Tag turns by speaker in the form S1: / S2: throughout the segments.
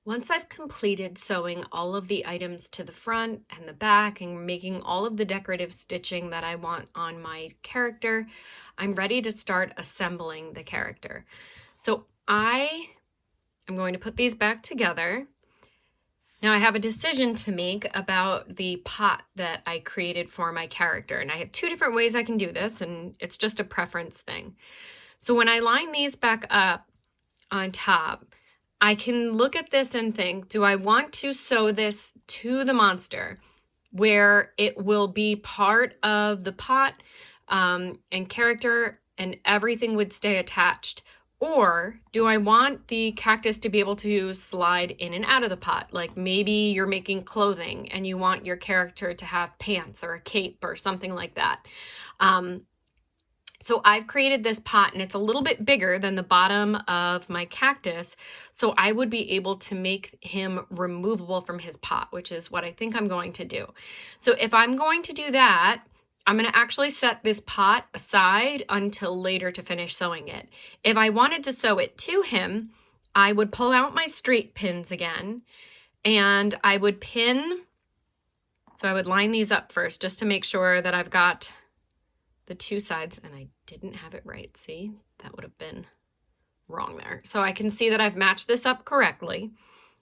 S1: Once I've completed sewing all of the items to the front and the back and making all of the decorative stitching that I want on my character, I'm ready to start assembling the character. So I am going to put these back together. Now I have a decision to make about the pot that I created for my character, and I have two different ways I can do this, and it's just a preference thing. So when I line these back up on top, I can look at this and think, do I want to sew this to the monster where it will be part of the pot and character and everything would stay attached? Or do I want the cactus to be able to slide in and out of the pot? Like maybe you're making clothing and you want your character to have pants or a cape or something like that. So I've created this pot and it's a little bit bigger than the bottom of my cactus. So I would be able to make him removable from his pot, which is what I think I'm going to do. So if I'm going to do that, I'm going to actually set this pot aside until later to finish sewing it. If I wanted to sew it to him, I would pull out my straight pins again and I would pin. So I would line these up first just to make sure that I've got the two sides, and I didn't have it right. See, that would have been wrong there. So I can see that I've matched this up correctly.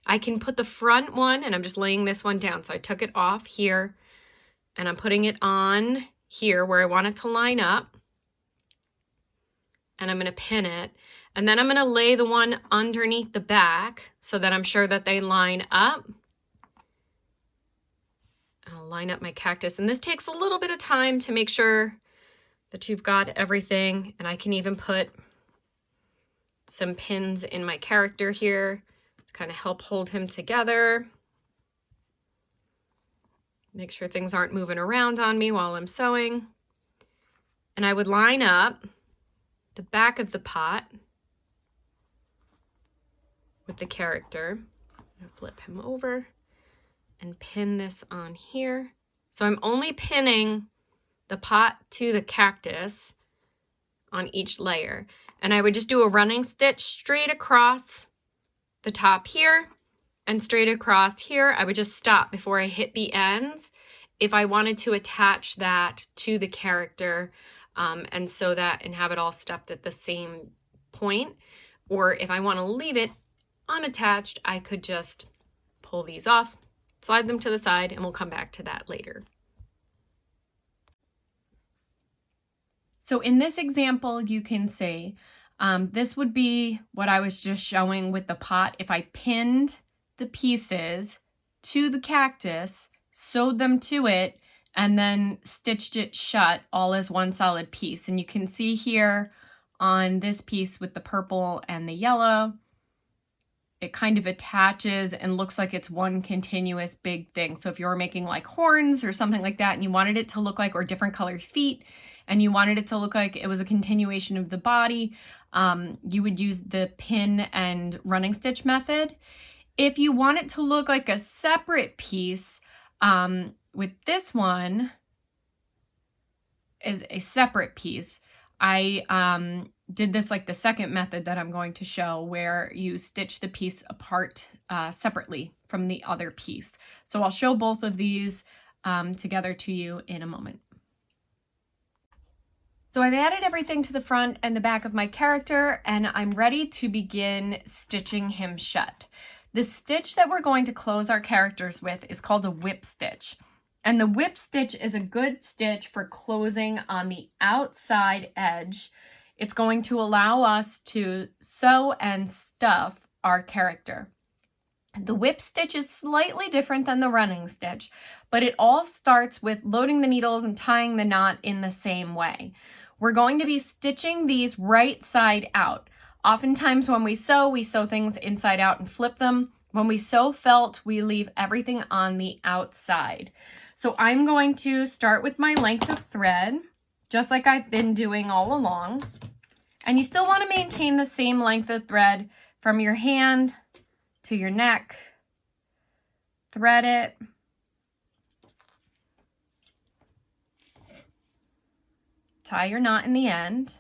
S1: I can put the front one, and I'm just laying this one down. So I took it off here and I'm putting it on here where I want it to line up. And I'm going to pin it. And then I'm going to lay the one underneath the back so that I'm sure that they line up. I'll line up my cactus. And this takes a little bit of time to make sure that you've got everything, and I can even put some pins in my character here to kind of help hold him together. Make sure things aren't moving around on me while I'm sewing. And I would line up the back of the pot with the character. I'll flip him over and pin this on here. So I'm only pinning the pot to the cactus on each layer. And I would just do a running stitch straight across the top here and straight across here. I would just stop before I hit the ends if I wanted to attach that to the character and sew that and have it all stuffed at the same point. Or if I want to leave it unattached, I could just pull these off, slide them to the side, and we'll come back to that later. So in this example, you can see this would be what I was just showing with the pot. If I pinned the pieces to the cactus, sewed them to it, and then stitched it shut all as one solid piece. And you can see here on this piece with the purple and the yellow, it kind of attaches and looks like it's one continuous big thing. So if you were making like horns or something like that and you wanted it to look like, or different colored feet, and you wanted it to look like it was a continuation of the body, you would use the pin and running stitch method. If you want it to look like a separate piece, with this one is a separate piece. I did this like the second method that I'm going to show, where you stitch the piece apart separately from the other piece. So I'll show both of these together to you in a moment. So I've added everything to the front and the back of my character, and I'm ready to begin stitching him shut. The stitch that we're going to close our characters with is called a whip stitch. And the whip stitch is a good stitch for closing on the outside edge. It's going to allow us to sew and stuff our character. The whip stitch is slightly different than the running stitch, but it all starts with loading the needles and tying the knot in the same way. We're going to be stitching these right side out. Oftentimes when we sew things inside out and flip them. When we sew felt, we leave everything on the outside. So I'm going to start with my length of thread, just like I've been doing all along. And you still want to maintain the same length of thread from your hand to your neck. Thread it. Tie your knot in the end.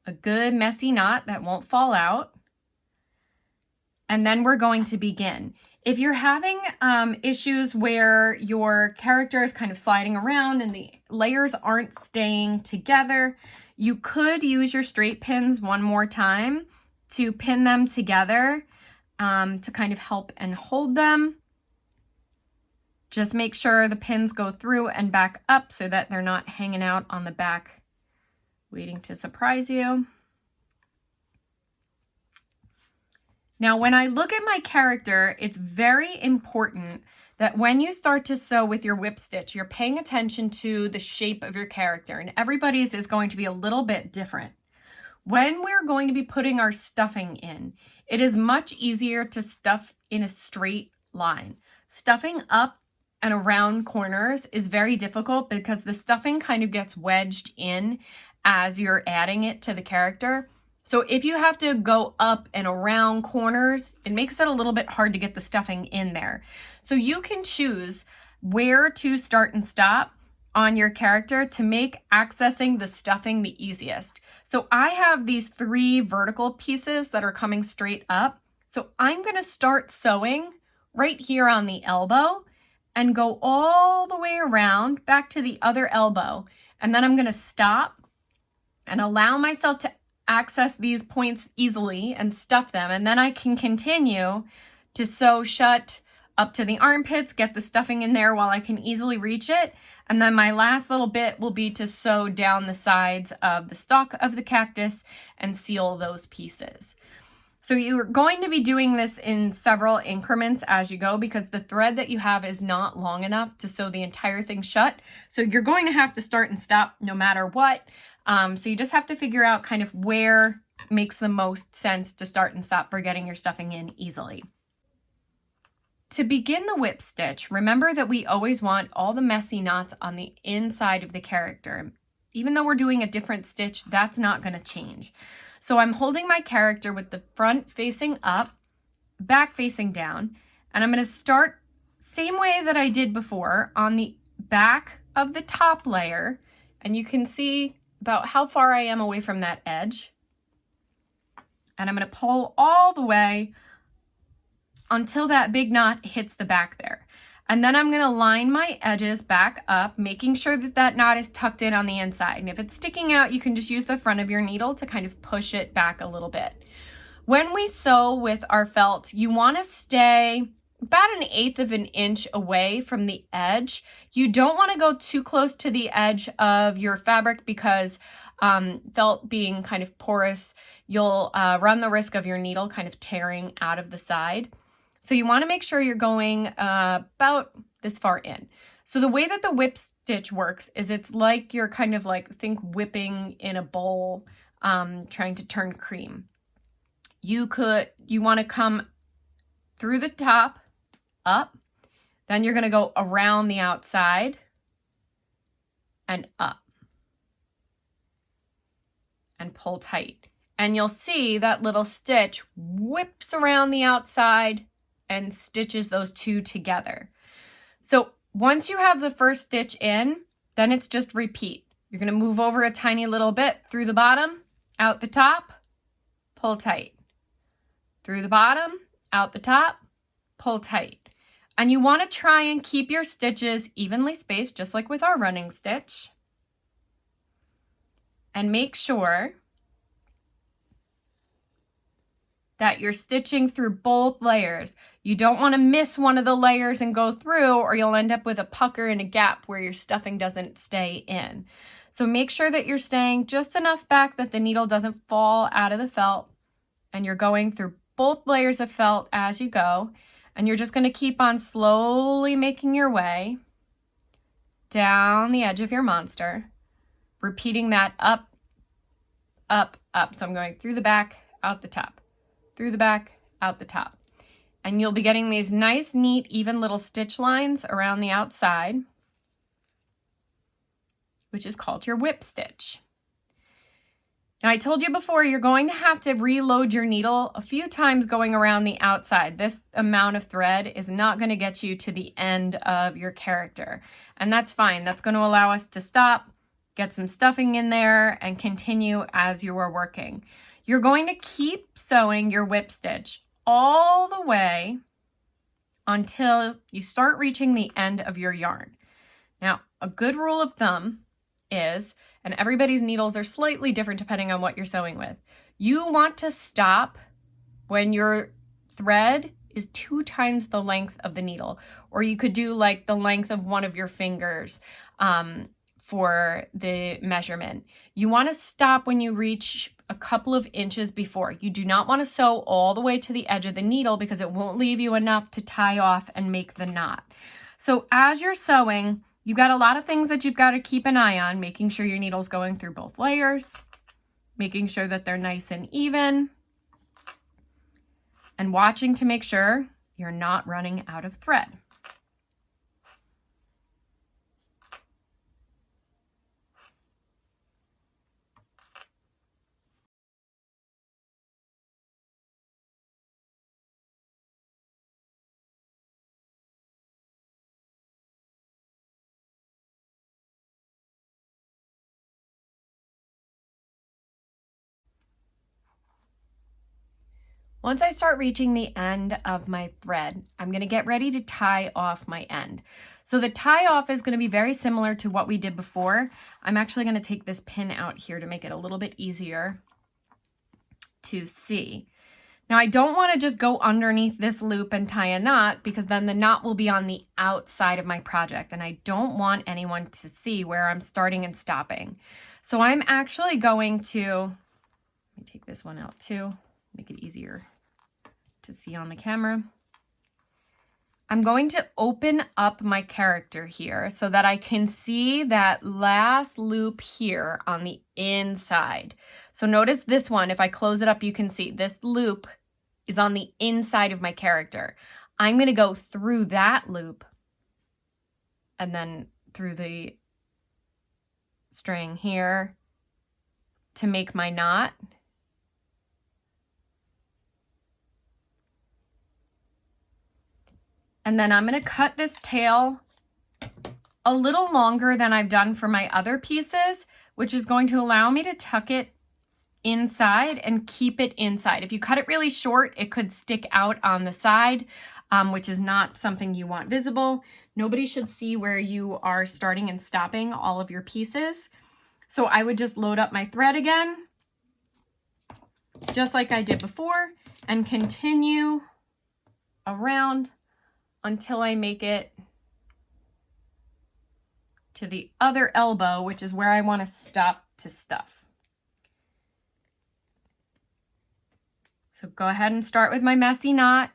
S1: A good messy knot that won't fall out. and then we're going to begin. If you're having issues where your character is kind of sliding around and the layers aren't staying together, you could use your straight pins one more time to pin them together to kind of help and hold them. Just make sure the pins go through and back up so that they're not hanging out on the back, waiting to surprise you. Now, when I look at my character, it's very important that when you start to sew with your whip stitch, you're paying attention to the shape of your character, and everybody's is going to be a little bit different. When we're going to be putting our stuffing in, it is much easier to stuff in a straight line. Stuffing up and around corners is very difficult because the stuffing kind of gets wedged in as you're adding it to the character. So if you have to go up and around corners, it makes it a little bit hard to get the stuffing in there. So you can choose where to start and stop on your character to make accessing the stuffing the easiest. So I have these 3 vertical pieces that are coming straight up. So I'm going to start sewing right here on the elbow and go all the way around back to the other elbow. And then I'm going to stop and allow myself to access these points easily and stuff them, and then I can continue to sew shut up to the armpits, get the stuffing in there while I can easily reach it, and then my last little bit will be to sew down the sides of the stalk of the cactus and seal those pieces. So you're going to be doing this in several increments as you go because the thread that you have is not long enough to sew the entire thing shut. So you're going to have to start and stop no matter what. So you just have to figure out kind of where makes the most sense to start and stop for getting your stuffing in easily. To begin the whip stitch, remember that we always want all the messy knots on the inside of the character. Even though we're doing a different stitch, that's not going to change. So I'm holding my character with the front facing up, back facing down, and I'm going to start same way that I did before on the back of the top layer, and you can see about how far I am away from that edge. And I'm going to pull all the way until that big knot hits the back there. And then I'm going to line my edges back up, making sure that that knot is tucked in on the inside. And if it's sticking out, you can just use the front of your needle to kind of push it back a little bit. When we sew with our felt, you want to stay about 1/8 of an inch away from the edge. You don't want to go too close to the edge of your fabric because felt being kind of porous, you'll run the risk of your needle kind of tearing out of the side. So you want to make sure you're going about this far in. So the way that the whip stitch works is it's like you're kind of like, think whipping in a bowl, trying to turn cream. You want to come through the top, up, then you're going to go around the outside and up and pull tight. And you'll see that little stitch whips around the outside and stitches those two together. So once you have the first stitch in, then it's just repeat. You're going to move over a tiny little bit through the bottom, out the top, pull tight. Through the bottom, out the top, pull tight. And you want to try and keep your stitches evenly spaced, just like with our running stitch. And make sure that you're stitching through both layers. You don't want to miss one of the layers and go through, or you'll end up with a pucker and a gap where your stuffing doesn't stay in. So make sure that you're staying just enough back that the needle doesn't fall out of the felt, and you're going through both layers of felt as you go. And you're just going to keep on slowly making your way down the edge of your monster, repeating that up, up, up. So I'm going through the back, out the top, through the back, out the top. And you'll be getting these nice, neat, even little stitch lines around the outside, which is called your whip stitch. Now, I told you before, you're going to have to reload your needle a few times going around the outside. This amount of thread is not going to get you to the end of your character. And that's fine. That's going to allow us to stop, get some stuffing in there, and continue as you are working. You're going to keep sewing your whip stitch all the way until you start reaching the end of your yarn. Now, a good rule of thumb is, and everybody's needles are slightly different depending on what you're sewing with, you want to stop when your thread is 2 times the length of the needle, or you could do like the length of one of your fingers for the measurement. You want to stop when you reach a couple of inches before. You do not want to sew all the way to the edge of the needle because it won't leave you enough to tie off and make the knot. So as you're sewing, you've got a lot of things that you've got to keep an eye on, making sure your needle's going through both layers, making sure that they're nice and even, and watching to make sure you're not running out of thread. Once I start reaching the end of my thread, I'm going to get ready to tie off my end. So the tie off is going to be very similar to what we did before. I'm actually going to take this pin out here to make it a little bit easier to see. Now I don't want to just go underneath this loop and tie a knot, because then the knot will be on the outside of my project and I don't want anyone to see where I'm starting and stopping. So I'm actually going to, let me take this one out too, make it easier to see on the camera. I'm going to open up my character here so that I can see that last loop here on the inside. So notice this one, if I close it up, you can see this loop is on the inside of my character. I'm going to go through that loop and then through the string here to make my knot. And then I'm going to cut this tail a little longer than I've done for my other pieces, which is going to allow me to tuck it inside and keep it inside. If you cut it really short, it could stick out on the side, which is not something you want visible. Nobody should see where you are starting and stopping all of your pieces. So I would just load up my thread again, just like I did before, and continue around until I make it to the other elbow, which is where I want to stop to stuff. So go ahead and start with my messy knot.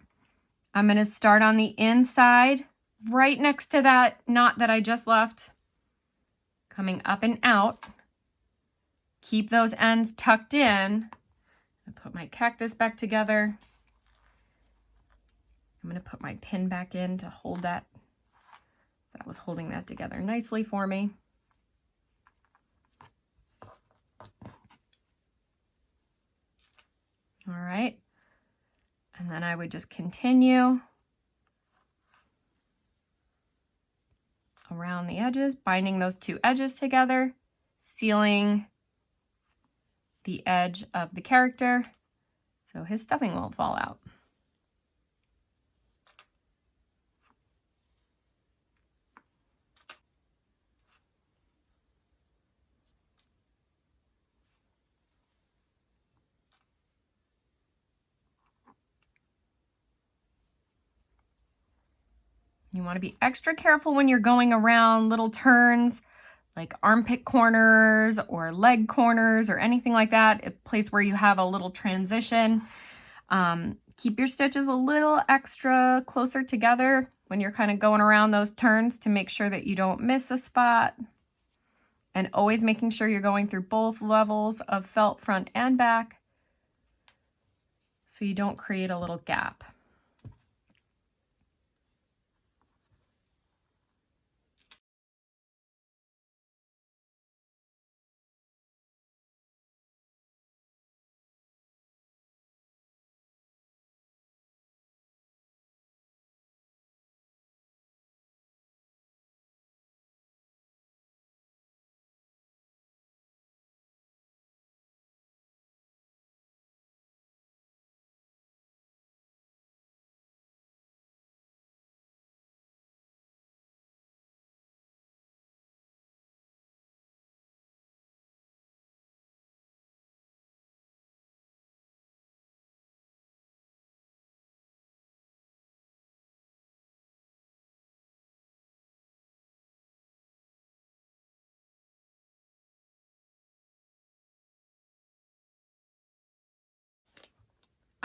S1: I'm going to start on the inside, right next to that knot that I just left, coming up and out. Keep those ends tucked in. I put my cactus back together. I'm going to put my pin back in to hold that. That was holding that together nicely for me. All right. And then I would just continue around the edges, binding those two edges together, sealing the edge of the character so his stuffing won't fall out. You want to be extra careful when you're going around little turns like armpit corners or leg corners or anything like that, a place where you have a little transition. Keep your stitches a little extra closer together when you're kind of going around those turns to make sure that you don't miss a spot. And always making sure you're going through both levels of felt front and back so you don't create a little gap.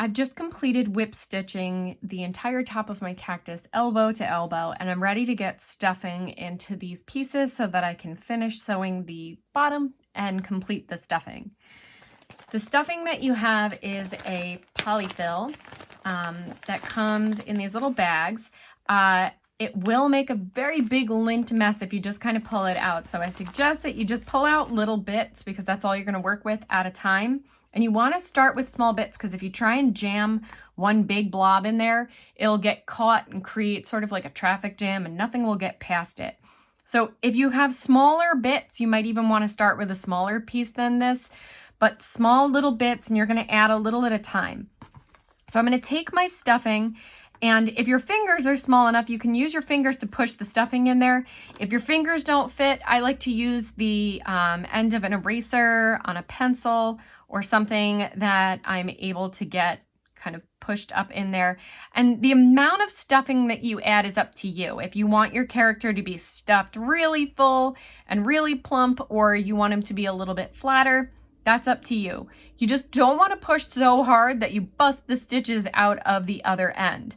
S1: I've just completed whip stitching the entire top of my cactus elbow to elbow, and I'm ready to get stuffing into these pieces so that I can finish sewing the bottom and complete the stuffing. The stuffing that you have is a polyfill that comes in these little bags. It will make a very big lint mess if you just kind of pull it out. So I suggest that you just pull out little bits because that's all you're going to work with at a time. And you want to start with small bits because if you try and jam one big blob in there, it'll get caught and create sort of like a traffic jam and nothing will get past it. So if you have smaller bits, you might even want to start with a smaller piece than this, but small little bits, and you're going to add a little at a time. So I'm going to take my stuffing, and if your fingers are small enough, you can use your fingers to push the stuffing in there. If your fingers don't fit, I like to use the end of an eraser on a pencil or something that I'm able to get kind of pushed up in there. And the amount of stuffing that you add is up to you. If you want your character to be stuffed really full and really plump, or you want him to be a little bit flatter, that's up to you. You just don't want to push so hard that you bust the stitches out of the other end.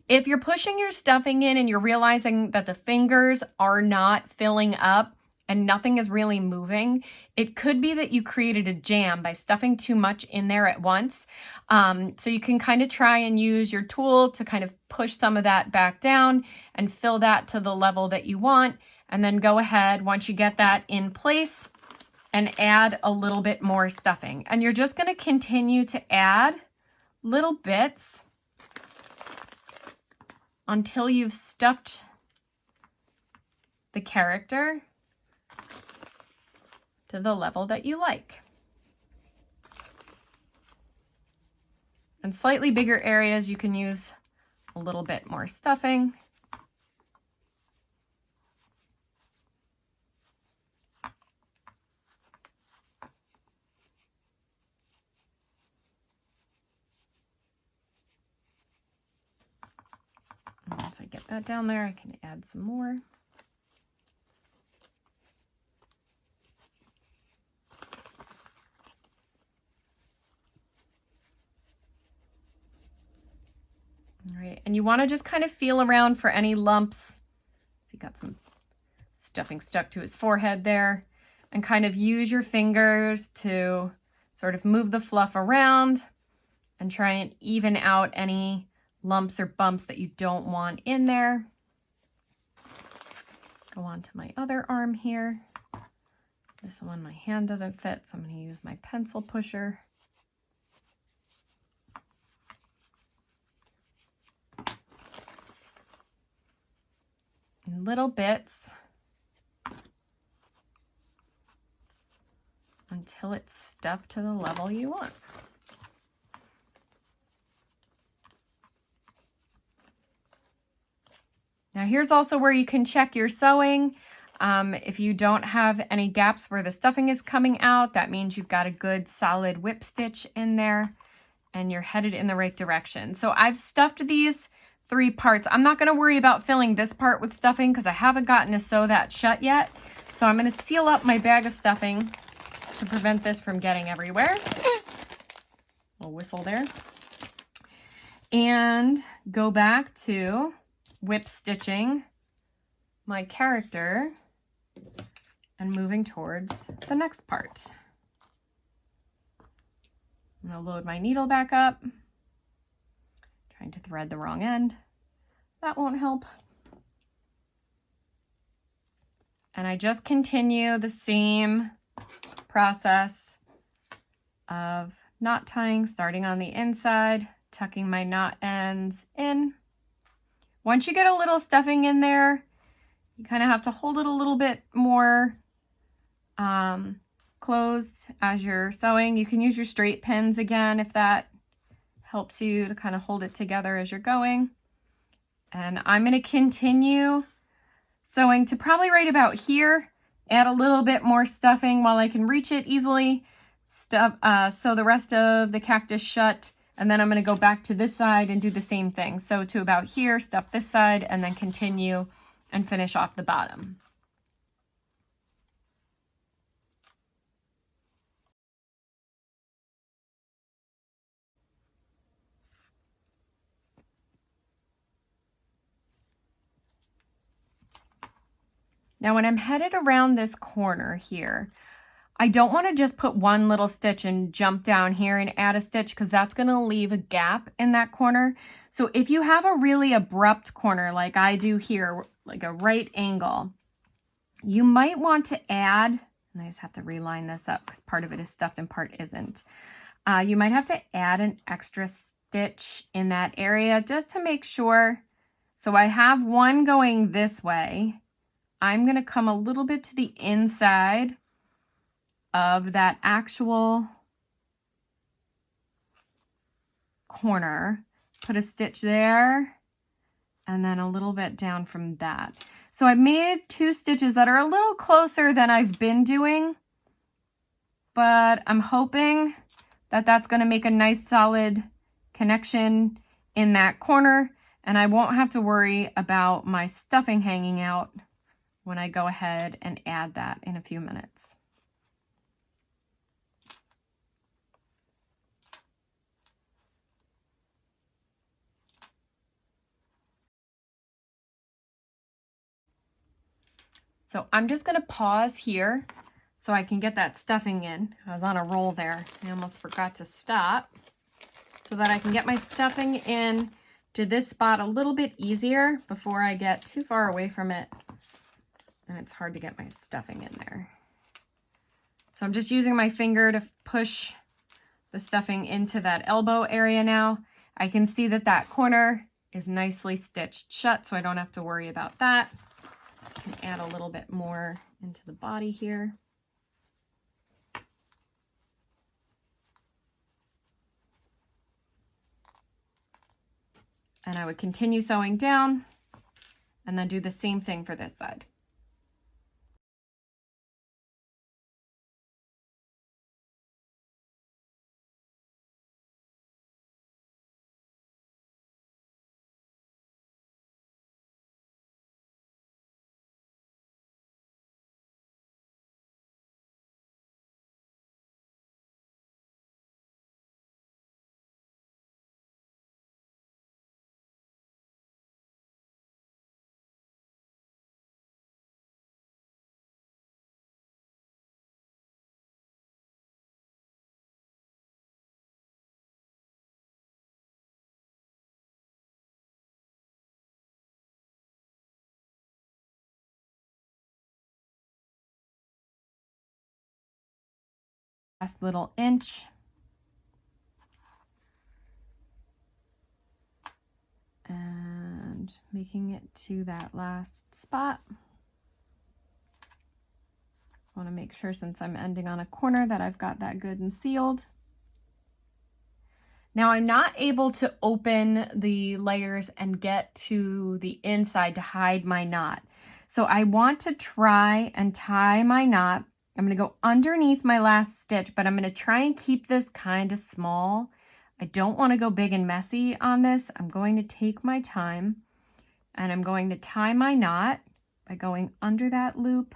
S1: If you're pushing your stuffing in and you're realizing that the fingers are not filling up and nothing is really moving, it could be that you created a jam by stuffing too much in there at once. So you can kind of try and use your tool to kind of push some of that back down and fill that to the level that you want. And then go ahead, once you get that in place, and add a little bit more stuffing. And you're just going to continue to add little bits until you've stuffed the character to the level that you like. And slightly bigger areas, you can use a little bit more stuffing. And once I get that down there, I can add some more. All right, and you want to just kind of feel around for any lumps. So you got some stuffing stuck to his forehead there, and kind of use your fingers to sort of move the fluff around and try and even out any lumps or bumps that you don't want in there. Go on to my other arm here. This one, my hand doesn't fit, so I'm going to use my pencil pusher. In little bits until it's stuffed to the level you want. Now here's also where you can check your sewing. If you don't have any gaps where the stuffing is coming out, that means you've got a good solid whip stitch in there and you're headed in the right direction. So I've stuffed these 3 parts. I'm not going to worry about filling this part with stuffing because I haven't gotten to sew that shut yet. So I'm going to seal up my bag of stuffing to prevent this from getting everywhere. A whistle there. And go back to whip stitching my character and moving towards the next part. I'm going to load my needle back up. Trying to thread the wrong end. That won't help. And I just continue the same process of knot tying, starting on the inside, tucking my knot ends in. Once you get a little stuffing in there, you kind of have to hold it a little bit more closed as you're sewing. You can use your straight pins again if that helps you to kind of hold it together as you're going. And I'm going to continue sewing to probably right about here, add a little bit more stuffing while I can reach it easily, sew the rest of the cactus shut, and then I'm going to go back to this side and do the same thing. So to about here, stuff this side, and then continue and finish off the bottom. Now when I'm headed around this corner here, I don't want to just put one little stitch and jump down here and add a stitch because that's going to leave a gap in that corner. So if you have a really abrupt corner like I do here, like a right angle, you might want to add, and I just have to reline this up because part of it is stuffed and part isn't. You might have to add an extra stitch in that area just to make sure. So I have one going this way. I'm going to come a little bit to the inside of that actual corner, put a stitch there, and then a little bit down from that. So I made 2 stitches that are a little closer than I've been doing, but I'm hoping that that's going to make a nice solid connection in that corner, and I won't have to worry about my stuffing hanging out when I go ahead and add that in a few minutes. So I'm just going to pause here so I can get that stuffing in. I was on a roll there. I almost forgot to stop. So that I can get my stuffing in to this spot a little bit easier before I get too far away from it. And it's hard to get my stuffing in there. So I'm just using my finger to push the stuffing into that elbow area now. I can see that that corner is nicely stitched shut, so I don't have to worry about that. I can add a little bit more into the body here. And I would continue sewing down and then do the same thing for this side. Last little inch. And making it to that last spot. I want to make sure, since I'm ending on a corner, that I've got that good and sealed. Now I'm not able to open the layers and get to the inside to hide my knot. So I want to try and tie my knot. I'm going to go underneath my last stitch, but I'm going to try and keep this kind of small. I don't want to go big and messy on this. I'm going to take my time and I'm going to tie my knot by going under that loop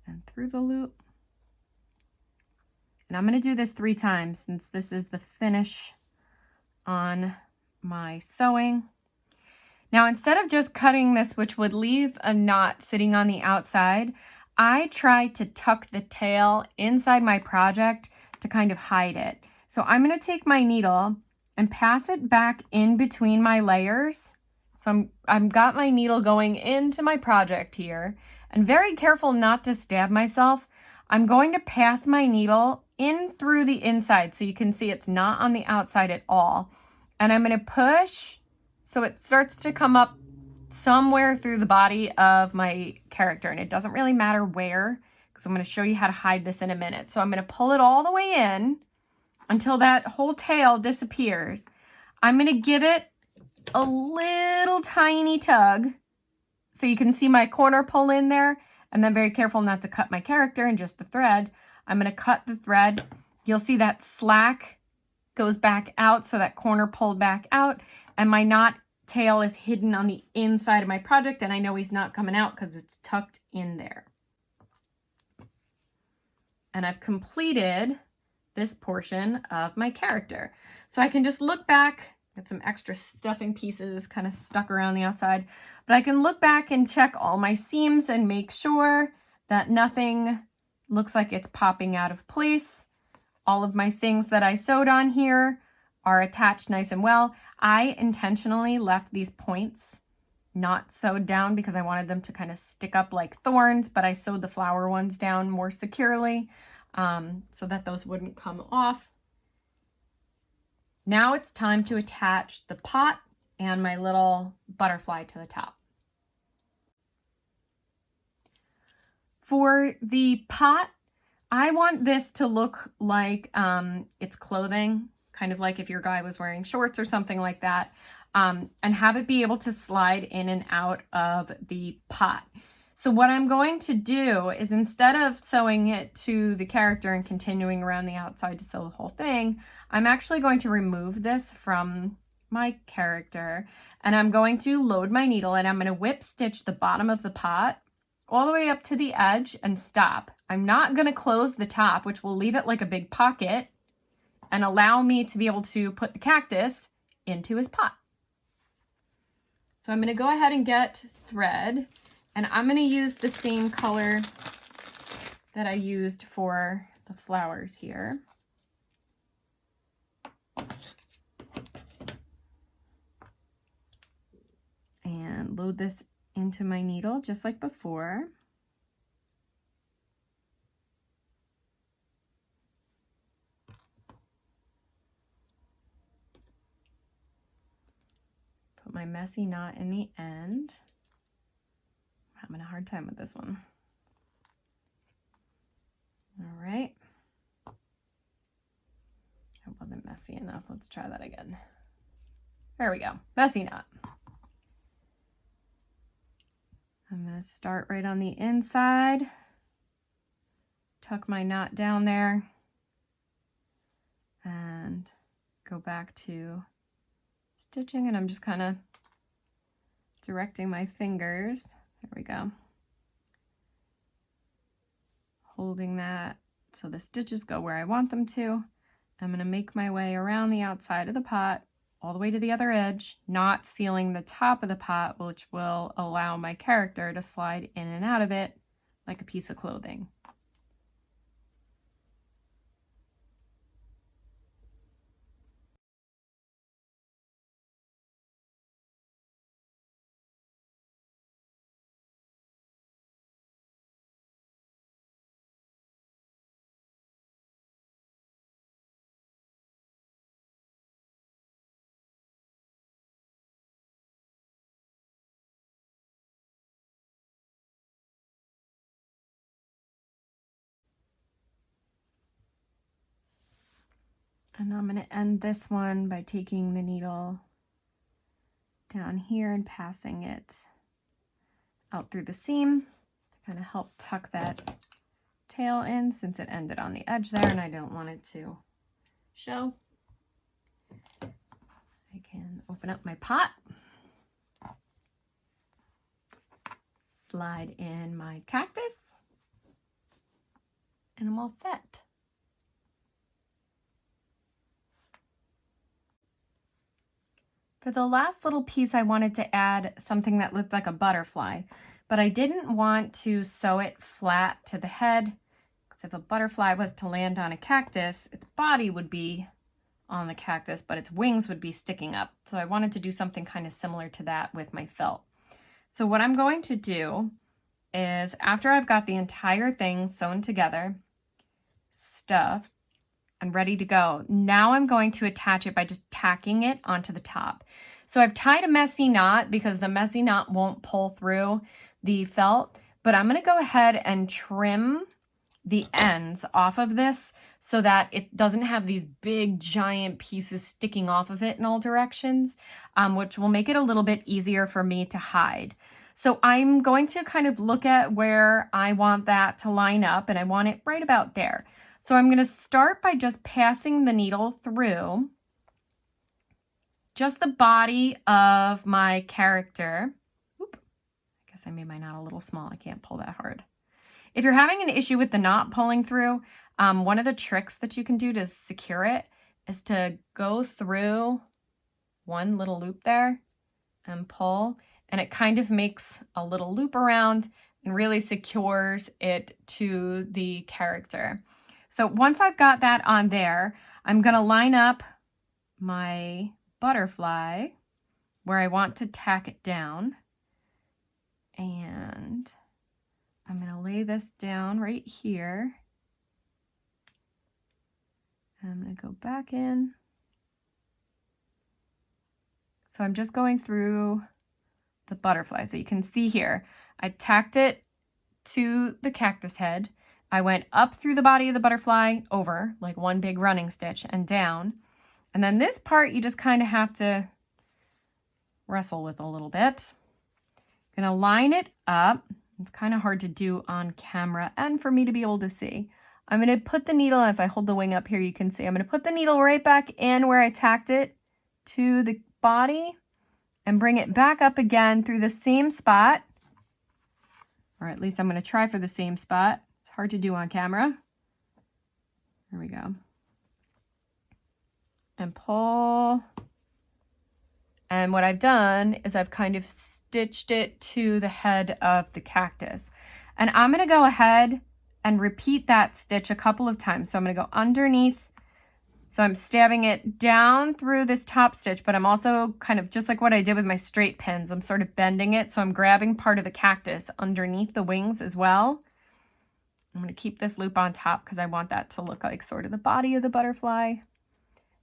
S1: and through the loop. And I'm going to do this 3 times since this is the finish on my sewing. Now, instead of just cutting this, which would leave a knot sitting on the outside, I tried to tuck the tail inside my project to kind of hide it. So I'm going to take my needle and pass it back in between my layers. So I've got my needle going into my project here, and very careful not to stab myself. I'm going to pass my needle in through the inside so you can see it's not on the outside at all. And I'm going to push so it starts to come up somewhere through the body of my character, and it doesn't really matter where because I'm going to show you how to hide this in a minute. So I'm going to pull it all the way in until that whole tail disappears. I'm going to give it a little tiny tug so you can see my corner pull in there, and then very careful not to cut my character and just the thread. I'm going to cut the thread. You'll see that slack goes back out, so that corner pulled back out, and my knot tail is hidden on the inside of my project, and I know he's not coming out because it's tucked in there. And I've completed this portion of my character. So I can just look back Got some extra stuffing pieces kind of stuck around the outside, but I can look back and check all my seams and make sure that nothing looks like it's popping out of place. All of my things that I sewed on here are attached nice and well. I intentionally left these points not sewed down because I wanted them to kind of stick up like thorns, but I sewed the flower ones down more securely so that those wouldn't come off. Now it's time to attach the pot and my little butterfly to the top. For the pot, I want this to look like it's clothing, kind of like if your guy was wearing shorts or something like that, and have it be able to slide in and out of the pot. So what I'm going to do is, instead of sewing it to the character and continuing around the outside to sew the whole thing, I'm actually going to remove this from my character, and I'm going to load my needle, and I'm going to whip stitch the bottom of the pot all the way up to the edge and stop. I'm not going to close the top, which will leave it like a big pocket and allow me to be able to put the cactus into his pot. So I'm going to go ahead and get thread, and I'm going to use the same color that I used for the flowers here. And load this into my needle just like before. Put my messy knot in the end. I'm having a hard time with this one. All right. It wasn't messy enough. Let's try that again. There we go. Messy knot. I'm going to start right on the inside, tuck my knot down there, and go back to stitching, and I'm just kind of directing my fingers. There we go. Holding that so the stitches go where I want them to. I'm going to make my way around the outside of the pot all the way to the other edge, not sealing the top of the pot, which will allow my character to slide in and out of it like a piece of clothing. And I'm going to end this one by taking the needle down here and passing it out through the seam to kind of help tuck that tail in, since it ended on the edge there and I don't want it to show. I can open up my pot, slide in my cactus, and I'm all set. For the last little piece, I wanted to add something that looked like a butterfly, but I didn't want to sew it flat to the head, because if a butterfly was to land on a cactus, its body would be on the cactus, but its wings would be sticking up. So I wanted to do something kind of similar to that with my felt. So what I'm going to do is, after I've got the entire thing sewn together, stuffed, and ready to go, now I'm going to attach it by just tacking it onto the top. So I've tied a messy knot because the messy knot won't pull through the felt, but I'm going to go ahead and trim the ends off of this so that it doesn't have these big giant pieces sticking off of it in all directions, which will make it a little bit easier for me to hide. So I'm going to kind of look at where I want that to line up, and I want it right about there. So I'm going to start by just passing the needle through just the body of my character. Oop, I guess I made my knot a little small. I can't pull that hard. If you're having an issue with the knot pulling through, one of the tricks that you can do to secure it is to go through one little loop there and pull, and it kind of makes a little loop around and really secures it to the character. So once I've got that on there, I'm gonna line up my butterfly where I want to tack it down. And I'm gonna lay this down right here. I'm gonna go back in. So I'm just going through the butterfly. So you can see here, I tacked it to the cactus head. I went up through the body of the butterfly, over, like one big running stitch, and down. And then this part you just kind of have to wrestle with a little bit. I'm gonna line it up. It's kind of hard to do on camera and for me to be able to see. I'm gonna put the needle, if I hold the wing up here, you can see, I'm gonna put the needle right back in where I tacked it to the body and bring it back up again through the same spot. Or at least I'm gonna try for the same spot. It's hard to do on camera. There we go. And pull. And what I've done is I've kind of stitched it to the head of the cactus. And I'm gonna go ahead and repeat that stitch a couple of times. So I'm gonna go underneath. So I'm stabbing it down through this top stitch, but I'm also kind of just like what I did with my straight pins. I'm sort of bending it. So I'm grabbing part of the cactus underneath the wings as well. I'm gonna keep this loop on top because I want that to look like sort of the body of the butterfly.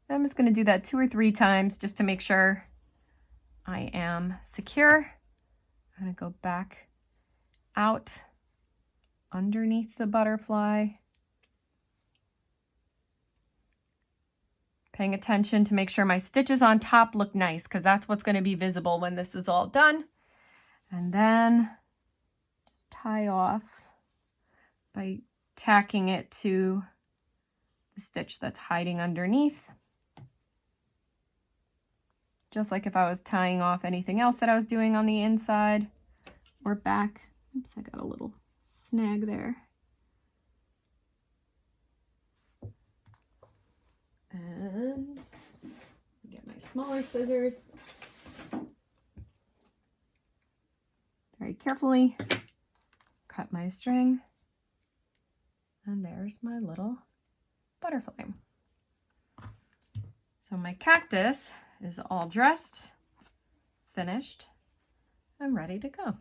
S1: And I'm just gonna do that 2 or 3 times just to make sure I am secure. I'm gonna go back out underneath the butterfly. Paying attention to make sure my stitches on top look nice because that's what's gonna be visible when this is all done. And then just tie off by tacking it to the stitch that's hiding underneath. Just like if I was tying off anything else that I was doing on the inside or back. Oops, I got a little snag there. And get my smaller scissors. Very carefully cut my string. And there's my little butterfly. So my cactus is all dressed, finished, and ready to go.